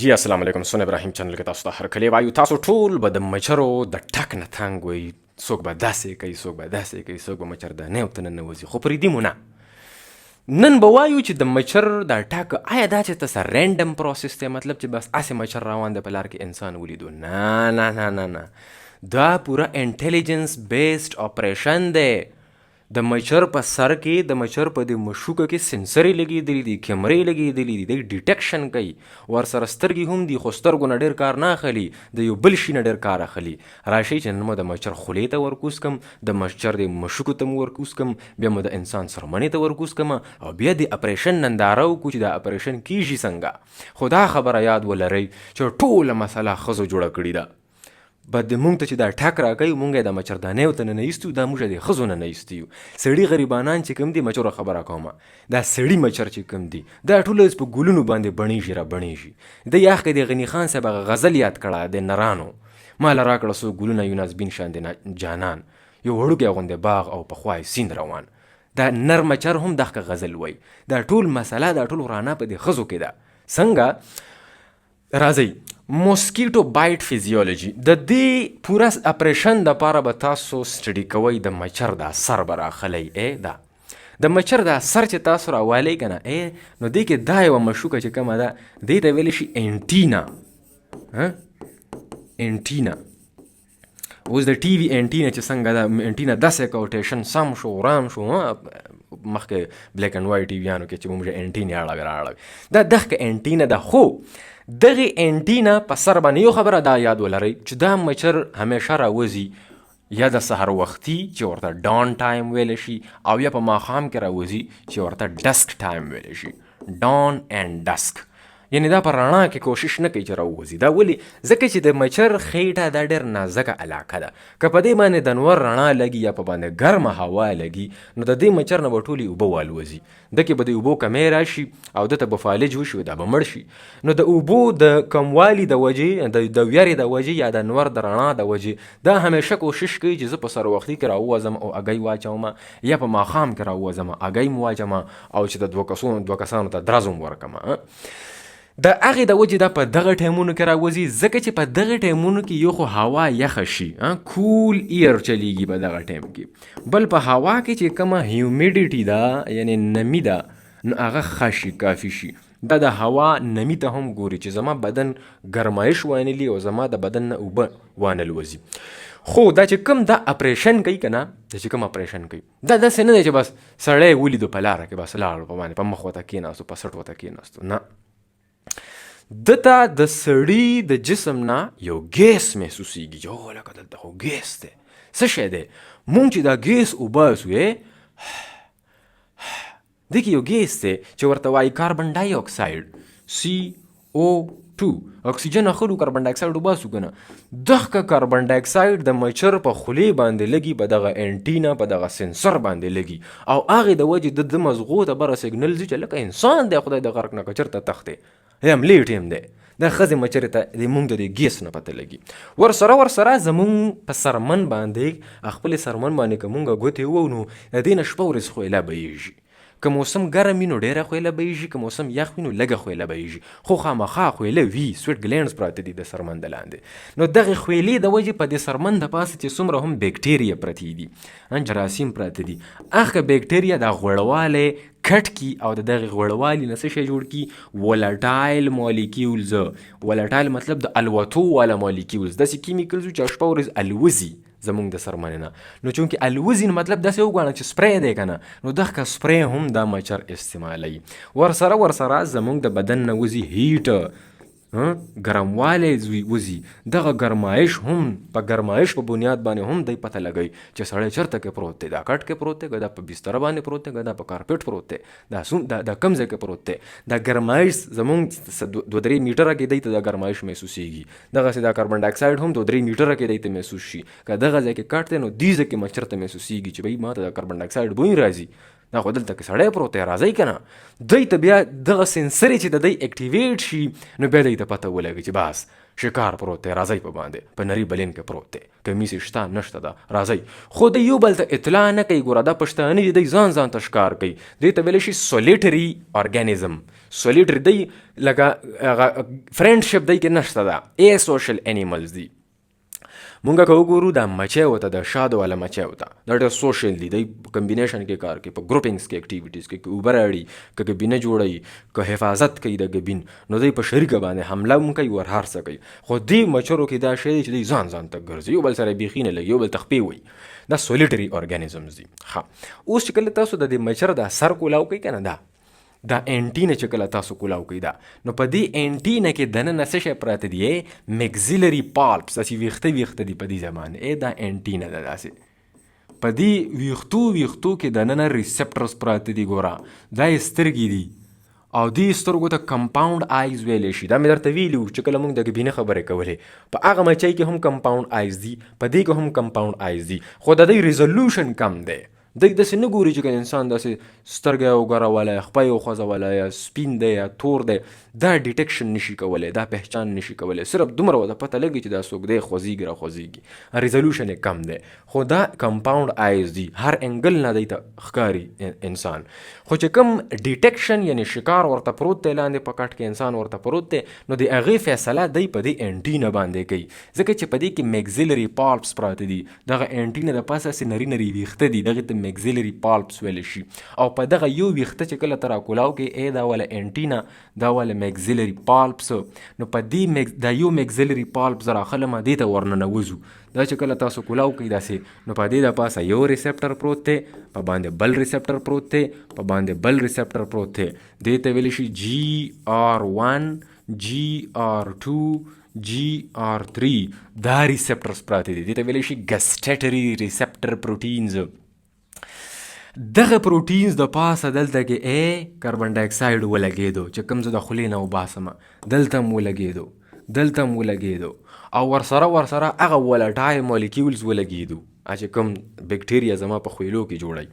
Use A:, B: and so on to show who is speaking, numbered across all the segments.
A: جی السلام علیکم SunoIbrahim چینل کې تاسو ته هرکلی وایو. تاسو ټول به د مچرو د ټک نه تنګ وئ. څوک به داسې کوي، څوک به داسې کوي، څوک به مچردانۍ ورته ننوځي، خو پرېږدي مو نه. نن به وایو چې د مچر دا ټک آیا دا چې ته سره رینډم پروسس دی، مطلب چې بس هسې مچر روان دی په لار کې انسان ولیدو. نه نه نه نه نه، دا پوره انټیلیجنس بیسډ اپریشن دی. د مچر په سر کې، د مچر په دې مشوکه کې سنسرې لګېدلي دي، کیمرې لګېدلي دي، دی ډیټیکشن کوي. ورسره سترګې هم دي، خو سترګو نه ډېر کار نه اخلي، د یو بل شي نه ډېر کار اخلي. راشئ چې نن مو د مچر خولې ته ورکوز کم، د مچر د مشوکو ته مو ورکوز کم، بیا مو د انسان سرمنې ته ورکوز کم، او بیا د اپریشن ننداره وکړو چې دا اپریشن کیږي څنګه. خو دا خبره یاد ولرئ چې ټوله مسله ښځو جوړه کړې ده. بد مونږ ته چې دا ټک راکوي، مونږ یې د مچردانۍ ورته نه ایستو، دا موږ د ښځو نه ایستو یو. سړي غریبانان چې کوم دي، مچرو خبره کومه، دا سړي مچر چې کوم دي، دا ټول اوس په ګلونو باندې بڼېږي را بڼېږي. د یاخ کې د غني خان صاحب هغه غزل یاد کړه د نرانو، ماله راکړه څو ګلونه یو نازبین شان د جانان، یو وړوکی غوندې باغ او په خوا یې سیند روان. دا نر مچر هم دغه غزل وایي. دا ټول مسله، دا ټول ورانه په دې ښځو کې ده. څنګه؟ راځئ موسکیټو بایټ فیزیولوژي. د دې پوره اپریشن دپاره به تاسو سټډي کوئ د مچر دا سر به راخلی. دا د مچر دا سر چې تاسو راوالی که نه، نو دې کې دا یوه مشوکه چې کومه ده، دې ته ویلی شي انټینا. انټینا اوس د ټي وي انټینا چې څنګه ده، انټینا داسې کوټیشن سم شو وران شو، مخکې بلیک اینډ وایټ ټي ویانو کې چې موږ انټینې اړوي راړوي، دا دغه انټینا ده. خو دغه انټینا په سر باندې یو خبره دا یاد ولرئ چې دا مچر همیشه راوځي یا د سحر وختي چې ورته ډان ټایم ویلی شي، او یا په ماښام کې راوځي چې ورته ډسک ټایم ویلی شي، ډان اینډ ډسک. یعنی دا په رڼا کې کوشش نه کوي چې راوځي. دا ولې؟ ځکه چې د مچر خېټه دا ډېر نازکه علاقه ده. که په دې باندې د نور رڼا لګي یا په باندې ګرمه هوا لګي، نو د دې مچر نه به ټولې اوبه والوځي. ده کې به د اوبو کمی راشي او ده ته به فالج وشي، دا به مړ شي. نو د اوبو د کموالي د وجې، د ویرې د وجې یا د نور د رڼا د وجې، دا همیشه کوشش کوي چې زه په سر وختي کې راووځم او اګۍ واچوم، یا په ماښام کې راووځم اګۍ م واچوم، او چې د دوه کسانو ته درز م ورکم. د هغې د وجې دا په دغه ټایمونو کې راوځي، ځکه چې په دغه ټایمونو کې یو خو هوا یخه شي، کول ایر چلیږي په دغه ټایم کې. بل په هوا کې چې کومه هیومیډیټي ده، یعنی نمی ده، نو هغه ښه شي، کافي شي. دا د هوا نمی ته هم ګوري چې زما بدن ګرمایش وانلي او زما د بدن نه اوبه وانلوځي. خو دا چې کوم دا اپریشن کوي که نه، دا چې کوم اپریشن کوي، دا داسې نه دی چې بس سړی ولیدو په لاره کې بس لاړو په باندې، په مخ ورته کېناستو، په سټ ورته کېناستو. نه، دته د سړي د جسم نه یو ګیس محسوسیږي چې لکه دلته خو ګیس دی. څه شی دی؟ مونږ چې دا ګیس وباسو، دې کې یو ګیس دی چې ورته وایي کاربن ډای اکساید، CO₂. اکسیجن اخلو، کاربن ډای اکساید وباسو که نه. دغه کاربن ډای اکساید د مچر په خولې باندې لګي، په دغه انټینا، په دغه سنسر باندې لګي، او هغې د وجې د مزغو ته بره سیګنل ځي چې لکه انسان دی، خدای د غرق نه که چېرته تښتې، یم لیټ یم دی. دا ښځې مچرې ته د مونږ د دې ګیس نه پته لګي. ورسره زمونږ په سرمن باندې، خپلې سرمن باندې که مونږ ګوتې ووهو، نو د دې نه شپه ورځ خویله بهیږي. که موسم ګرم وي نو ډېره خویله بهیږي، که موسم یخ وي نو لږه خویله بهیږي، خو خامخا خویله وي. سویټ ګلینډز پراته دي د سرمن د لاندې. نو دغې خویلې د وجې په دې سرمن د پاسه چې څومره هم بیکټیریا پرتې دي، جراثیم پراته دي، هغه بیکټیریا دا غوړوالی کټ کی، او د دغې غوړوالي نه څه شی جوړ کی؟ ولټایل مالیکیولز. ولټایل مطلب د الوتو والا مالیکیولز، داسې کیمیکلز چې شپه ورځ الوزي زمونږ د سرمنې نه. نو چونکې الوزي نو مطلب داسې وګڼه چې سپری دی که نه، نو دغه سپری هم دا مچر استعمالوي. ورسره زمونږ د بدن نه وځي هیټ، ګرموالی وځي. دغه ګرمایش هم په ګرمایش په بنیاد باندې هم دی پته لګوي چې سړی چېرته کې پروت دی، دا کټ کې پروت دی، که دا په بستره باندې پروت دی، که دا په کارپېټ پروت دی، دا کوم ځای کې پروت دی. دا ګرمایش زمونږ 2-3 میټره کې دی ته دا ګرمایش محسوسیږي. دغسې دا کاربن ډای اکساید هم 2-3 میټره کې دی ته محسوس شي. که دغه ځای کې کټ دی، نو دې ځای کې مچر ته محسوسیږي چې بهی ما ته د کاربن ډای اکساید بوی راځي، دا خو دلته کې سړی پروت دی راځئ که نه دوی ته بیا دغه سنسري چې د دوی اکټیویټ شي نو بیا دوی ته پته ولګي چې بس شکار پروت دی راځئ په باندې په نري بلین کې پروت دی کمیس یې شته نشته ده راځئ خو دوی یو بل ته اطلاع نه کوي ګوره دا پښتانه دي دوی ځان ته ښکار کوي دوی ته ویلی شي سولیټري ارګانیزم سولیټري دی لکه هغه فرینډشپ دی کې نشته ده ای سوشل انیملز دي مونږ که وګورو دا مچۍ وته د شاده والا مچۍ وته دا ډېر سوشل دي دی په کمبینیشن کې کار کوي په ګروپینګز کې اکټیویټیز کې که اوبه راړي که ګبینه جوړوي که حفاظت کوي د ګبین نو دوی په شریکه باندې حمله هم کوي ور هر څه کوي خو دې مچرو کې دا شی دی چې دوی ځان ته ګرځي یو بل سره بیخي نه لګي یو بل ته خپې وایي دا سولیټري ارګانیزمز دي ښه اوس چې کله تاسو د دې مچر دا سر کولاو کوي که نه دا انټینه چې کله تاسو کولاو کوي دا نو په دې انټینه کې دننه څه شی پراته دي میګزیلري پالپس داسې ویښته دي په دې زمانه دا انټینه ده داسې په دې ویښتو کې دننه ریسپټرز پراته دي ګوره دا یې سترګې دي او دې سترګو ته کمپاوند آیز ویلی شي دا مې درته ویلي وو چې کله موږ د ګبینه خبرې کولې په هغه مچۍ کې هم کمپاوند آیز دي په دې کې هم کمپاوند آیز دي خو د دوی ریزولوشن کم دی دوی داسې نه ګوري چې که انسان داسې سترګه وګرولی خپه یې وخوځولی یا سپین دی یا تور دی دا ډیټیکشن نشي کولی دا پهچان نشي کولی صرف دومره ورته پته لګي چې دا څوک دی خوځېږي را خوځېږي ریزولوشن یې کم دی خو دا کمپاوند آیز دي هر انګل نه دی ته ښکاري انسان خو چې کوم ډیټیکشن یعنی شکار ورته پروت دی لاندې په کټ کې انسان ورته پروت دی نو د هغې فیصله دی په دې انټینه باندې کوي ځکه چې په دې کې میګزیلري پالپس پراته دي دغه انټینه د پاسه هسې نري ویښته دي دغې ته میګزیلري پالپس ویلی شي او په دغه یو ویښته چې کله ته راکولاو کې ای دا والا انټینه دا والا میګزیلري پالپس نو په دې دا یو میګزیلري پالپس راخلمه دې ته ورننوځو دا چې کله تاسو کولاو کوي داسې نو په دې د پاسه یو ریسپټر پروت دی په باندې بل ریسپټر پروت دی په باندې بل ریسپټر پروت دی دې ته ویلی شي GR1 GR2 GR3 دا ریسپټرز پراته دي دې ته ویلی شي ګسټیټري ریسپټر پروټینز دغه پروټینز د پاسه دلته کې کاربن ډای اکساید ولګېدو چې کوم زه د خولې نه وباسمه دلته هم ولګېدو او ورسره هغه ولټای مالیکیولز ولګېدو چې کوم بکټیریا زما په خویلو کې جوړی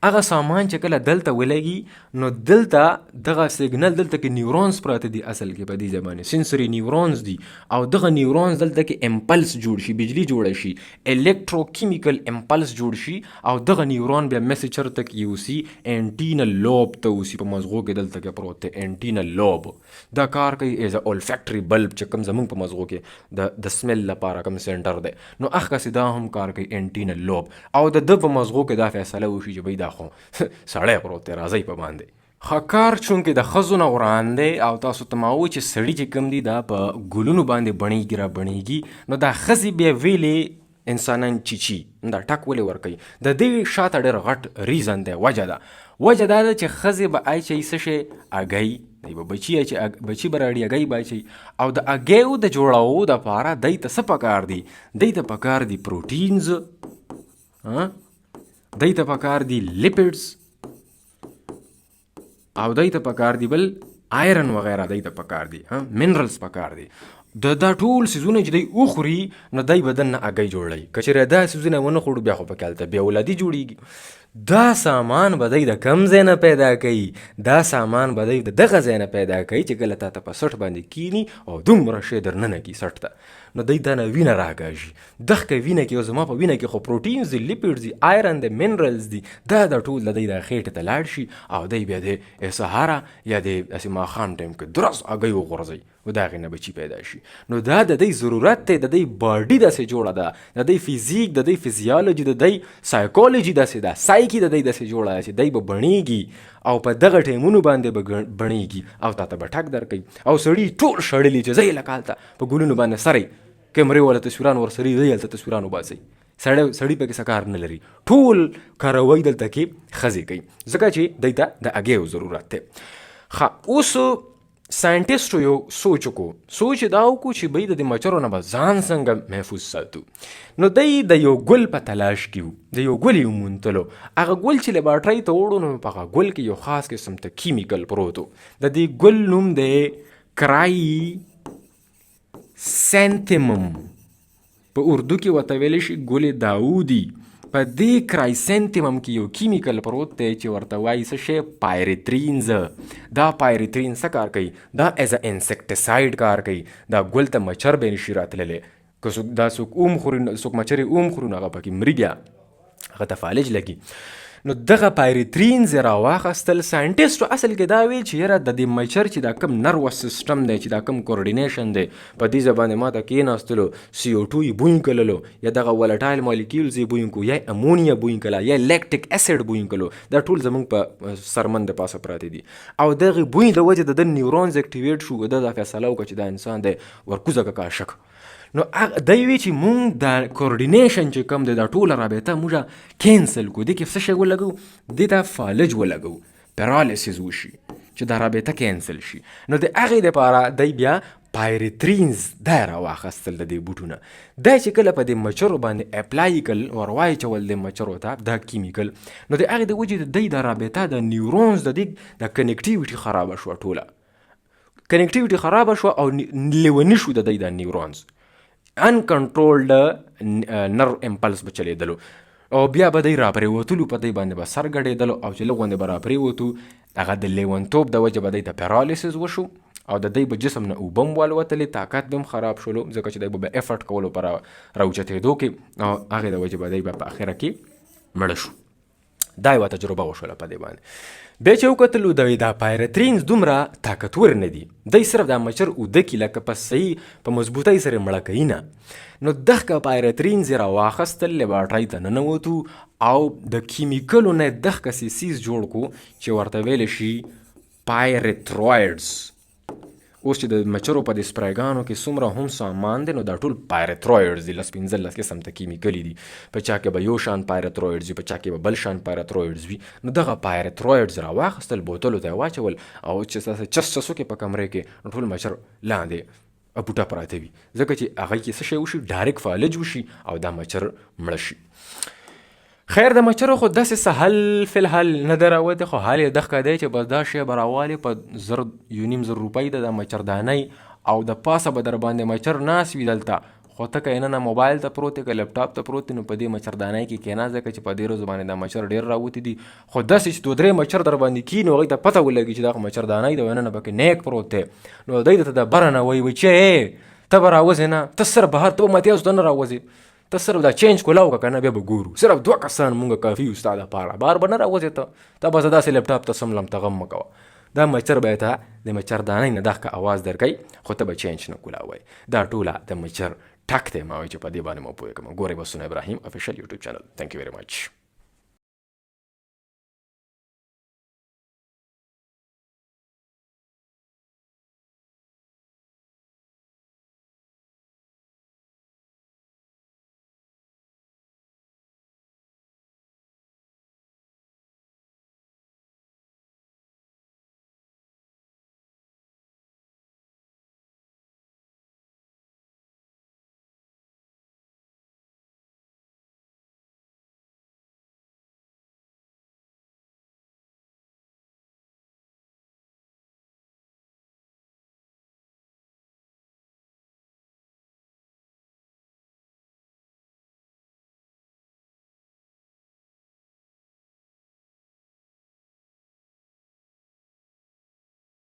A: هغه سامان چې کله دلته ولګي نو دلته دغه سیګنل دلته کې نیورونز پراته دي اصل کې په دې زمانه سنسوري نیورونز دي او دغه نیورونز دلته کې امپلس جوړ شي بجلی جوړ شي الکتروکیمیکل امپلس جوړ شي او دغه نیورون بیا میسج چرته کې یوسي انټینل لوب ته وسی په مزغو کې دلته کې پروت دی انټینل لوب دا کار کوي ایز ا اولفیکټري بلب چې کوم زمونږ په مزغو کې د سمیل لپاره کوم سنټر دی نو هغه کسې دا هم کار کوي انټینل لوب او د ده په مزغو کې دا فیصله وشي چې بی دا خو سړی پروت دی راځئ په باندې ښه کار چونکې د ښځو نه وړاندې او تاسو ته ما ووایي چې سړي چې کوم دي دا په ګلونو باندې بڼېږي را بڼېږي نو دا ښځې بیا ویلې انسانان چیچي دا ټک ولې ورکوي د دې شاته ډېر غټ ریزن دی وجه دا ده چې ښځې به اچوي څه شی اګۍ دی به بچي به راړي اګۍ به اچوي او د اګیو د جوړولو دپاره دی ته څه پکار دي دی ته پکار دي پروټینز دی ته پکار دي لیپیډز او دی ته پکار دي بل آیرن وغیره دی ته پکار دي منرلز پکار دي دا ټول سیزونه چې دی وخوري نو دی بدن نه اګۍ جوړوي که چېرې دا سیزونه ونه خوړو بیا خو پکې هلته بیا اولادي جوړېږي دا سامان به دی د کم ځای نه پیدا کوي دا سامان به دی د دغه ځای نه پیدا کوي چې کله تا ته په سټ باندې کینی او دومره شی درننه کي سټ ته نو دی دا نه وینه راکاږي دغه وینه کې او زما په وینه کې خو پروټینز دي لیپیډز دي آیرن دي منرلز دي دا ټول د دی د خېټې ته لاړ شي او دی بیا د سهاره یا د داسې ماښام ټایم کې درس اګۍ وغورځوي و د هغې نه بچي پیدا شي نو دا د دی ضرورت دی د دی باډي داسې جوړه ده د دی فزیک د دی فزیالوجي د دی سایکولوجي داسې ده سایکي د دی داسې جوړه ده چې دی به بڼېږي او په دغه ټایمونو باندې به بڼېږي او تا ته به ټک درکوي او سړي ټول شړلي چې ځئ لکه هلته په ګلونو باندې سری کیمرې والا تصویران ورسري دی هلته تصویران وباسئ سړی پکې څه کار نه لري ټول کاروی دلته کې ښځې کوي ځکه چې دی ته د اګیو ضرورت دی ښه اوس ساینټسټو یو سوچ دا وکړو چې بی د دې مچرو نه به ځان څنګه محفوظ ساتو نو دی د یو ګل په تلاش کې و د یو ګل یې وموندلو هغه ګل چې لیبارټرۍ ته وړو نو په هغه ګل کې یو خاص قسم ته کیمیکل پروت و د دې ګل نوم دی کرایسینتیمم په اردو کې ورته ویلی شي ګل داودي په دې کرایسنتیمم کې یو کیمیکل پروت دی چې ورته وایي څه شی پایریترینز. دا پایریترین څه کار کوي؟ دا ایز ا انسیکټیساید کار کوي. دا ګل ته مچر به نشي راتللی. که څوک دا څوک اوم خوري، څوک مچر یې اوم خوري نو هغه پکې مري، بیا هغه ته فالج لګي. نو دغه پایریترینز یې راواخیستل. ساینټسټو اصل کې دا ویل چې یاره د دې مچر چې دا کوم نروس سیسټم دی، چې دا کوم کوارډینیشن دی، په دې ځای باندې ما ته کېناستلو، CO₂ یې بوی کړلو، یا دغه ولټایل مالیکیولز یې بوی کړو، یا امونیا بوی کړله، یا لیکټیک اسید بوی کړلو. دا ټول زموږ په سرمن د پاسه پراته دي. او دغه بوی د وجې د نیورونز اکټیویټ شو. د دا فیصله وکړه چې دا انسان دی ورکوزه کا شک. نو دی وی چې مونږ د کوارډینیشن چې کوم دی دا ټوله رابطه موږ کینسل کړو. دې کې څه شی ولګو؟ دې ته فالج ولګو، پیرالیسیس وشي چې دا رابطه کینسل شي. نو د هغې دپاره دی بیا پایریترینز دا راواخیستل د دې بوټونه. دا چې کله په دې مچرو باندې اپلای کړل، ور واچول د مچرو ته دا کیمیکل، نو د هغې د وجې د دی د رابطه د نیورونز د دې د کنیکټیویټي خرابه شوه. ټوله کنیکټیویټي خرابه شوه او لیوني شو د دی د نیورونز. انکنټرولډ نرو امپلس به چلیدلو او بیا به دی را پرېوتلو، په دی باندې به سر ګډېدلو او چې لږ غوندې به را پرېوتو، هغه د لیونتوب د وجې به دی ته پیرالیسیس وشو او د دی به جسم نه اوبه هم والوتلې، طاقت به هم خراب شولو، ځکه چې دی به افرټ کولو په راوچتېدو کې، او هغې د وجې به دی به په اخره کې مړه شو. دا یوه تجربه وشوله په دې باندې. بیا چې وکتلو دا پایریترینز دومره طاقتور نه دي، دی صرف دا مچر اوده کي لکه په صحیح په مضبوطۍ سره مړه کوي نه. نو دغه پایریترینز یې راواخیستل، لیبارټرۍ ته ننوتو او د کیمیکلو نه دغه سیسیز جوړ کړو چې ورته ویلی شي پایریترویډز. اوس چې د مچرو په دې سپریګانو کې څومره هم سامان دی، نو دا ټول پایریترویډز دي. 15 قسم ته کیمیکلي دي. په چا کې به یو شان پایریترویډز وي، په چا کې به بل شان پایریترویډز وي. نو دغه پایریترویډز راواخیستل، بوتلو ته یې واچول، او چې ستاسې چس چس وکړې په کمرې کې، نو ټول مچر لاندې بوټه پراته وي، ځکه چې هغه کې څه شی وشي، ډایرکټ فالج وشي او دا مچر مړه شي. خیر د مچرو خو داسې سهل فی الحال نه دی راوتی، خو حال یې دغه دی چې بس دا شی به راوالې په 1,000 روپۍ د مچردانۍ، او د پاسه به در باندې مچر ناست وي دلته، خو ته که یې نه موبایل ته پروت دی که لیپټاپ ته پروت دی، نو په دې مچردانۍ کې کښېنه، ځکه چې په دې ورځو باندې دا مچر ډېر راوتي دي. خو داسې چې 2-3 مچر در باندې کښېني، هغوی ته پته ولګي چې دا خو مچردانۍ ده، نن پکې نیک پروت دی، نو دی درته د بره نه وایي چې ته به راوځې نه، ته صرف بهر ته به ماتیازو ته نه راوځې، ته صرف دا چینج کولاو که نه، بیا به ګورو، صرف 2 کسان مونږ کافي یو ستا دپاره، بهر به نه راوځې ته به زه داسې لیپټاپ ته سملم، ته غم مه کوه. دا مچر به ته د مچردانۍ نه دغه اواز درکوي، خو ته به چینج نه کولاوی. دا ټوله د مچر ټک دی، ما وایي چې په دې باندې مو پوه کړم. ګورئ به سنو ابراهیم افیشل یوټیوب چینل. تھینک یو ویری مچ.